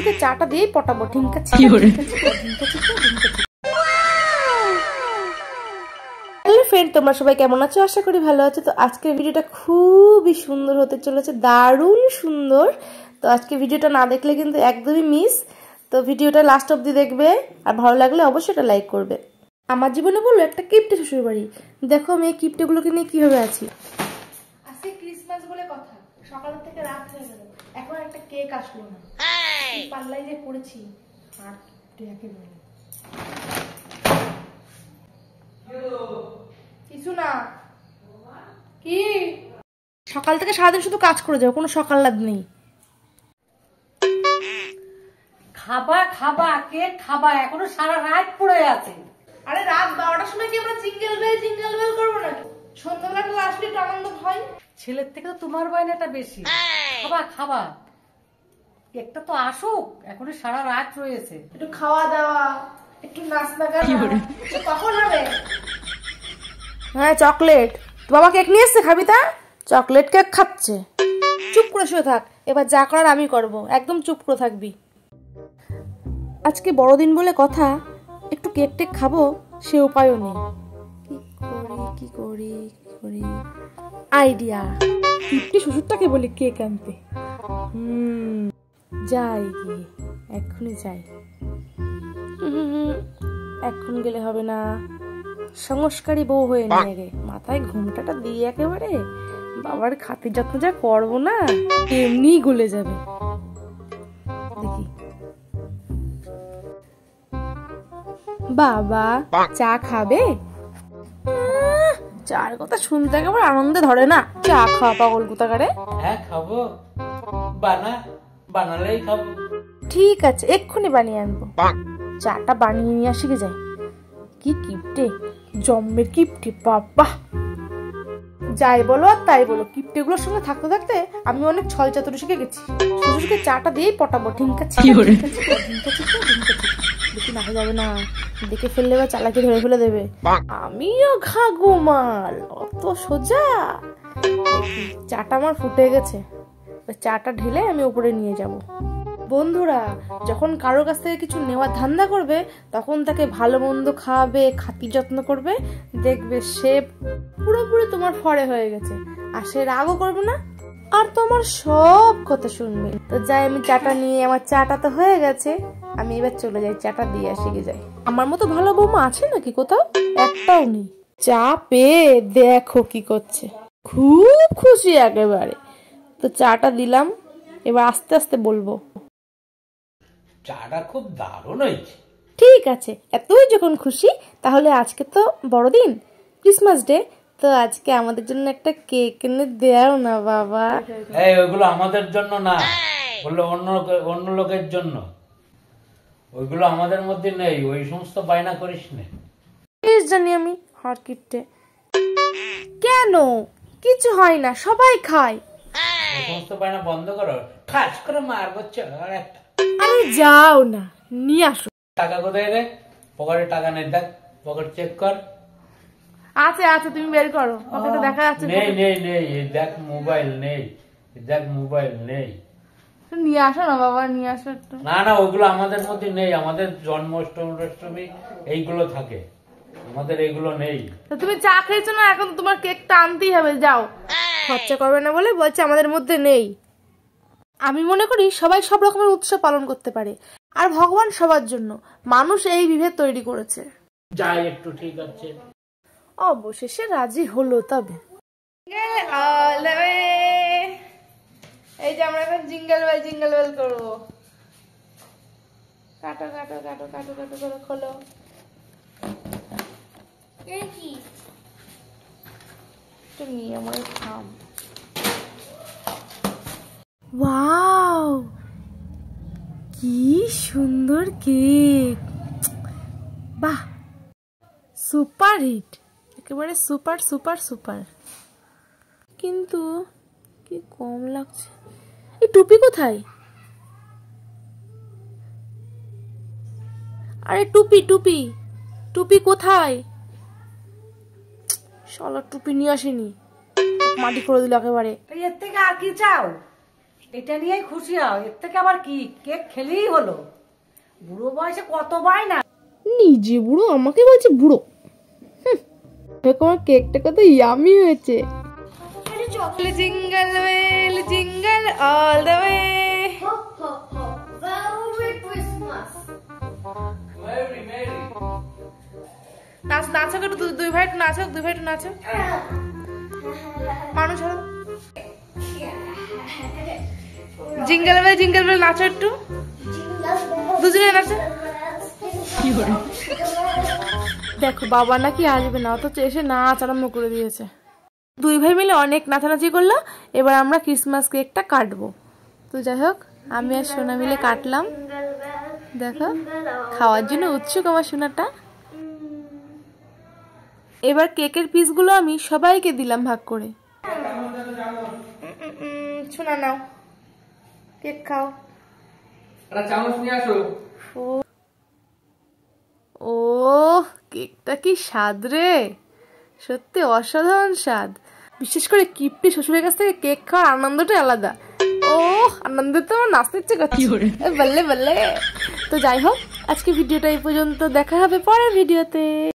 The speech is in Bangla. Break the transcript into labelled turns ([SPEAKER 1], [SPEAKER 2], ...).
[SPEAKER 1] শ্বশুরকে চাটা দিয়েই পটাবো। ঠিক আছে। হ্যালো ফ্রেন্ড, তোমরা সবাই কেমন আছো? আশা করি ভালো আছো। তো আজকের ভিডিওটা খুবই সুন্দর হতে চলেছে, দারুণ সুন্দর। তো আজকে ভিডিওটা না দেখলে কিন্তু একদমই মিস। তো ভিডিওটা লাস্ট অবধি দেখবে, আর ভালো লাগলে অবশ্যই এটা লাইক করবে। আমার জীবনে বললো একটা কিপ্টে শ্বশুর বাড়ি। দেখো আমি এই কিপ্টেগুলোকে নিয়ে কিভাবে আছি। আজকে ক্রিসমাস বলে কথা, সকাল থেকে রাত হয়ে গেল, এখন একটা কেক আসলো না। পাল্লাই যে পড়েছি আর একেবারে কিছু না। কি সকাল থেকে সারাদিন শুধু কাজ করে যাও, কোনো সকাল লাভ নেই।
[SPEAKER 2] খাবা খাবা কেক খাবা, এখনো সারা রাত পড়ে আছে।
[SPEAKER 1] আরে রাত 12টার সময় কি আমরা জিঙ্গেল বেল করবো নাকি? সন্ধ্যাবেলা তো আসলে একটু আনন্দ হয়।
[SPEAKER 2] ছেলের থেকে তো তোমার বায়নাটা বেশি। খাবা খাবা, কেকটা তো আসুক, এখনো সারা রাত রয়েছে।
[SPEAKER 1] একটু খাওয়া দাওয়া, একটু নাস্তা কখন হবে? হ্যাঁ চকলেট, বাবা কেক নিয়ে এসছে, খাবি? তা চকলেট কেক খাচ্ছে। চুপ করে শুয়ে থাক, এবার যা করার আমি করব, একদম চুপ করে থাকবি। আজকে বড়দিন বলে কথা, একটু কেক টেক খাবো, সে উপায়ও নেই। কি করি আইডিয়া, কিপ্টে শ্বশুরটাকে বলি কেক আনতে। যাই গিয়ে এক্ষুনি যাই। এখন গেলে হবে না, সংস্কারী বউ হয়ে নিয়ে গে মাথায় ঘুমটাটা দিয়ে একেবারে বাবার খাতির যত্ন যা করবো না, এমনি গলে যাবে। দেখি বাবা চা খাবে? চার কথা শুনতে একেবারে আনন্দে ধরে না। চা খাওয়া পাগল কোথাকারে।
[SPEAKER 3] হ্যাঁ খাবো, বানালেই খাবো।
[SPEAKER 1] ঠিক আছে, এক্ষুনি বানিয়ে আনবো। চাটা বানিয়ে নিয়ে আসি গে যাই। কি কিপ্টে, জম্মের কিপ্টে বাবা। যাই বলো আর তাই বলো, কিপ্টে গুলোর সঙ্গে থাকতে থাকতে আমি অনেক ছল চাতুরি শিখে গেছি। শ্বশুরকে চাটা দিয়েই পটাবো। ঠিক আছে, বেশি না যাবে না, দেখে ফেললে বা চালাকি ধরে ফেলে দেবে। আমিও ঘাগুমাল, অত সোজা। চাটা আমার ফুটে গেছে, চাটা ঢেলে আমি উপরে নিয়ে যাব। বন্ধুরা, যখন কারোর কাছ থেকে কিছু নেওয়ার ধান্দা করবে, তখন তাকে ভালো মন্দ খাওয়াবে, খাতির যত্ন করবে, দেখবে সে পুরোপুরি তোমার ফরে হয়ে গেছে। আর সে রাগও করবে না, আর তোমার সব কথা শুনবে। তো যাই আমি চাটা নিয়ে, আমার চাটা তো হয়ে গেছে, আমি এবার চলে যাই, চাটা দিয়ে আসি গে যাই। আমার মতো ভালো বৌমা আছে নাকি কোথাও? একটাও নেই। চা পেয়ে দেখো কি করছে, খুব খুশি একেবারে। তো চাটা দিলাম, এবার আস্তে আস্তে বলবো।
[SPEAKER 3] চাটা খুব দারুণ হয়েছে।
[SPEAKER 1] ঠিক আছে, এতই যখন খুশি, তাহলে আজকে তো বড়দিন, ক্রিসমাস ডে, তো আজকে আমাদের জন্য একটা কেক এনে দেও না বাবা।
[SPEAKER 3] এই ওইগুলো আমাদের জন্য না, বললো অন্য লোকের জন্য। ওইগুলো আমাদের মধ্যে নেই, ওই সমস্ত বায়না করিস না।
[SPEAKER 1] জানি আমি হার কিপ্টে। কেন? কিছু হয় না, সবাই খায়।
[SPEAKER 3] ওই সমস্ত বায়না বন্ধ করো, ঠাস করে মারবো আর একটা।
[SPEAKER 1] আরে যাও না, নিয়ে আসো।
[SPEAKER 3] টাকা কোথায় রে? পকেটে টাকা নেই, দেখ পকেট চেক কর।
[SPEAKER 1] আছে আছে, তুমি বের করো, পকেটে দেখা যাচ্ছে।
[SPEAKER 3] নেই, দেখ মোবাইল নেই, দেখ মোবাইল নেই।
[SPEAKER 1] নিয়ে আসো না বাবা, নিয়ে আসো একটু।
[SPEAKER 3] না ওইগুলো আমাদের মধ্যে নেই, আমাদের জন্মাষ্টমী এইগুলো থাকে, আমাদের এইগুলো নেই।
[SPEAKER 1] তো তুমি চা খেয়েছো না, এখন তোমার কেকটা আনতেই হবে, যাও। খরচা করবে না বলে বলছে আমাদের মধ্যে নেই। আমি মনে করি সবাই সব রকমের উৎসব পালন করতে পারে, আর ভগবান সবার জন্য, মানুষ এই বিভেদ তৈরি করেছে।
[SPEAKER 3] যাই একটু, ঠিক আছে।
[SPEAKER 1] অবশেষে রাজি হলো। তবে এই যে আমরা এখন জিঙ্গেল বেল করবো। কাটো কাটো কাটো কাটো কাটো করে খোলো। একটু নিয়ে আমার থাম। ওয়াও, কি সুন্দর কেক, বাহ, সুপার হিট, একেবারে সুপার সুপার সুপার। কিন্তু কি কম লাগছে। এই টুপি কোথায়? আরে টুপি টুপি টুপি কোথায়? শালা টুপি নিয়ে আসেনি, মাটি করে দিল একেবারে।
[SPEAKER 2] এর থেকে আর কি চাও? এটা নিয়েই খুশি হও, এর থেকে আবার কি, কেক খেলেই হলো। বুড়ো বয়সে কত বায়না।
[SPEAKER 1] নিজে বুড়ো আমাকে বলছে বুড়ো। দেখো আমার কেকটা কত ইয়ামি হয়েছে। Jingle bell jingle all the way. নাচো একটু, দুই ভাই একটু নাচো, দুই ভাই একটু নাচো। মানুষ জিঙ্গল বেল নাচো একটু, দুজনে নাচো। দেখো বাবা নাকি আসবে না, অথচ এসে নাচ আরম্ভ করে দিয়েছে। দুই ভাই মিলে অনেক নাচানাচি করলো। এবার আমরা ক্রিসমাস কেকটা কাটবো। তো যাই হোক, আমি আর সোনা মিলে কাটলাম। দেখো খাওয়ার জন্য উৎসুক আমার সোনাটা। এবার কেকের পিসগুলো আমি সবাইকে দিলাম ভাগ করে। সোনা নাও, কেক খাও। ও কেকটা কি স্বাদ রে, সত্যি অসাধারণ স্বাদ। বিশেষ করে কিপ্টি শ্বশুরের কাছ থেকে কেক খাওয়ার আনন্দটাই আলাদা। ও আনন্দে তো আমার নাচতে ইচ্ছে করছে, বললে বললে। তো যাই হোক, আজকে ভিডিওটা এই পর্যন্ত, দেখা হবে পরের ভিডিওতে।